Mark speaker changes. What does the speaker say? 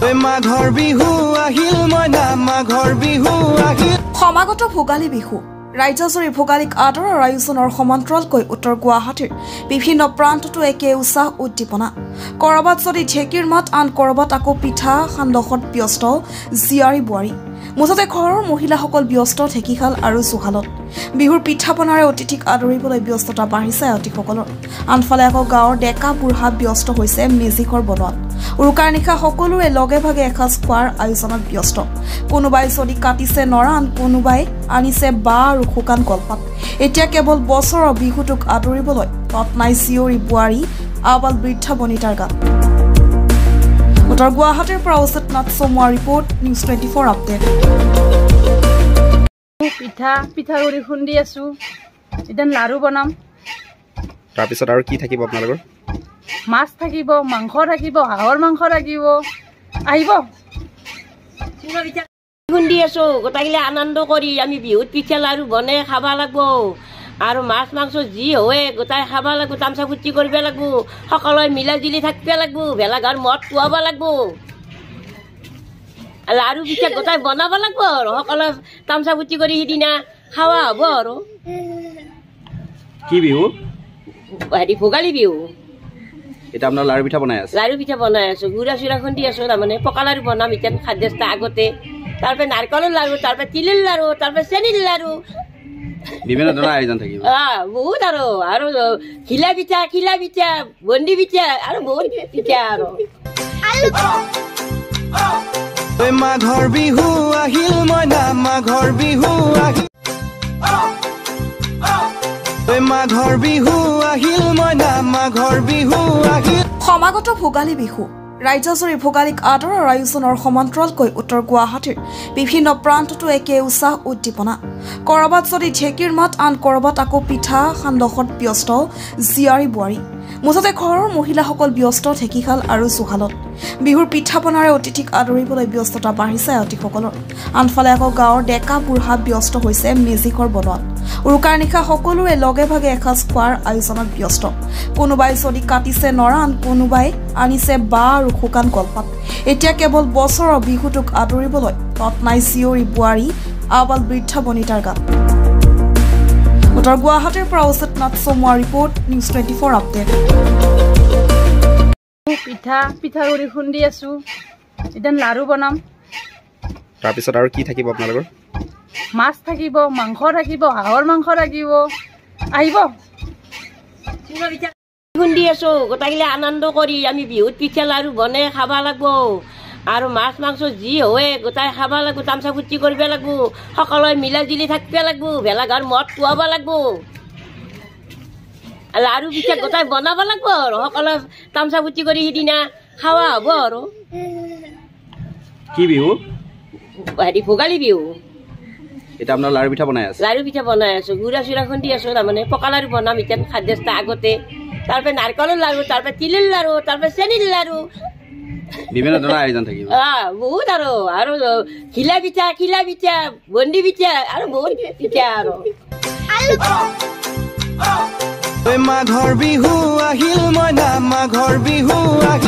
Speaker 1: মাঘৰ বিহু আহিল মইনা মাঘৰ বিহু আহিল
Speaker 2: সমাগত ভোগালী বিহু ৰাজ্যজুৰি ভোগালীক আদৰৰ আয়োজনৰ সমান্তৰালকৈ উত্তৰ গুৱাহাটীৰ বিভিন্ন প্ৰান্ততো একে উৎসাহ উদ্দীপনা কৰবাত যদি ঢেকীৰ মাত আন কৰবাত আকৌ পিঠা সান্দহত ব্যস্ত জীয়াৰী বোৱাৰী মুঠতে ঘৰৰ মহিলাসকল ব্যস্ত ঢেকীশাল আৰু জুহালত বিহুৰ পিঠা পনাৰে অতিথিক আদৰিবলৈ ব্যস্ততা বাঢ়িছে আয়তীসকলৰ আনফালে আকৌ গাঁৱৰ ডেকা বুঢ়া ব্যস্ত হৈছে মেজিকৰ বনোৱাত উৰুকাৰ নিশা সকলোৰে লগে ভাগে এসাঁজ খোৱাৰ আয়োজনত ব্যস্ত কোনোবাই যদি কাটিছে নৰান কোনোবাই আনিছে বা আৰু শুকান কলপাত এতিয়া কেৱল বছৰৰ বিহুটোক আদৰিবলৈ তত নাই জীয়ৰী বোৱাৰী আবাল বৃদ্ধা বনিতাৰ গাত উত্তৰ গুৱাহাটীৰ পৰা উচিতনাথ চমুৱা ৰিপৰ্ট নিউজ 24 আপডেট
Speaker 3: পিঠাগুড়ি খুন্দি আছো এতিয়া লাৰু বনাম
Speaker 4: তাৰপিছত আৰু কি থাকিব আপোনালোকৰ
Speaker 3: মাছ থাকিব মাংস থাকিব হাঁহৰ মাংস থাকিব আহিব
Speaker 5: খুন্দি আছো গোটাইগিলা আনন্দ কৰি আমি বিহুত পিঠা লাৰু বনাই খাব লাগিব আৰু মাছ মাংস যি হয় গোটাই খাব লাগিব তামচা ফুৰ্তি কৰিব লাগিব সকলোৱে মিলা জুলি থাকিব লাগিব ভেলাঘৰ মদ খুৱাব লাগিব লাৰু পিঠা গোটাই বনাব লাগিব আৰু সকলোৱে তামচা ফুৰ্তি কৰি সিদিনা খাৱা হ'ব আৰু
Speaker 4: কি বিহু
Speaker 5: হেৰি ভোগালী বিহু
Speaker 4: এটা আপোনাৰ লাৰু পিঠা বনাই আছে
Speaker 5: লাৰু পিঠা বনাই আছো গুড়া চুৰা খুন্দি আছো তাৰমানে পকা লাৰু বনাম এতিয়া খাদ্যস্তা আগতে তাৰপৰা নাৰিকলৰ লাৰু তাৰপৰা তিলৰ লাৰু তাৰপৰা চেনিৰ লাৰু
Speaker 4: বিভিন্ন ধৰণৰ আয়োজন থাকিব
Speaker 5: বহুত আৰু খিলা পিঠা বন্দি পিঠা আৰু বহুত পিঠা আৰু
Speaker 1: মাঘৰ বিহু আহিল মইনা মাঘৰ বিহু আহিল মাঘৰ বিহু আহিল মইনা মাঘৰ বিহু আহিল
Speaker 2: সমাগত ভোগালী বিহু ৰাজ্যজুৰি ভোগালীক আদৰৰ আয়োজনৰ সমান্তৰালকৈ উত্তৰ গুৱাহাটীৰ বিভিন্ন প্ৰান্ততো একে উৎসাহ উদ্দীপনা কৰবাত যদি ঢেকীৰ মাত আন কৰবাত আকৌ পিঠা সান্দহত ব্যস্ত জীয়াৰী বোৱাৰী মুঠতে ঘৰৰ মহিলাসকল ব্যস্ত ঢেকীশাল আৰু জুহালত বিহুৰ পিঠা পনাৰে অতিথিক আদৰিবলৈ ব্যস্ততা বাঢ়িছে আয়তীসকলৰ আনফালে আকৌ গাঁৱৰ ডেকা বুঢ়া ব্যস্ত হৈছে মেজিকৰ বনোৱাত উৰুকাৰ নিশা সকলোৰে লগে ভাগে এসাঁজ খোৱাৰ আয়োজনত ব্যস্ত কোনোবাই যদি কাটিছে নৰান কোনোবাই আনিছে বা আৰু শুকান কলপাত এতিয়া কেৱল বছৰৰ বিহুটোক আদৰিবলৈ তত নাই জীয়ৰী বোৱাৰী আবাল বৃদ্ধা বনিতাৰ গাত উত্তৰ গুৱাহাটীৰ পৰা উচিতনাথ চমুৱা ৰিপৰ্ট নিউজ 24 আপডেট
Speaker 3: পিঠাগুড়ি খুন্দি আছো এতিয়া লাৰু বনাম
Speaker 4: তাৰপিছত আৰু কি থাকিব আপোনালোকৰ
Speaker 3: মাছ থাকিব মাংস থাকিব হাঁহৰ মাংস থাকিব আহিব
Speaker 5: খুন্দি আছো গোটাইগিলা আনন্দ কৰি আমি বিহুত পিঠা লাৰু বনাই খাব লাগিব আৰু মাছ মাংস যি হয় গোটাই খাব লাগিব তামচা ফুৰ্তি কৰিব লাগিব সকলোৱে মিলা জুলি থাকিব লাগিব ভেলাঘৰ মদ খুৱাব লাগিব লাৰু পিঠা গোটাই বনাব লাগিব আৰু সকলোৱে তামচা ফুৰ্তি কৰি সিদিনা খাৱা হ'ব আৰু
Speaker 4: কি বিহু
Speaker 5: হেৰি ভোগালী বিহু
Speaker 4: এটা আপোনাৰ লাৰু পিঠা বনাই আছে
Speaker 5: লাৰু পিঠা বনাই আছো গুড়া চুৰা খুন্দি আছো তাৰমানে পকা লাৰু বনাম এতিয়া খাদ্যস্তা আগতে তাৰপৰা নাৰিকলৰ লাৰু তাৰপৰা তিলৰ লাৰু তাৰপৰা চেনিৰ লাৰু
Speaker 4: বিভিন্ন ধৰণৰ আয়োজন থাকিব
Speaker 5: বহুত আৰু খিলা পিঠা বন্দি পিঠা আৰু বহুত পিঠা আৰু
Speaker 1: মাঘৰ বিহু আহিল মইনা মাঘৰ বিহু আহিল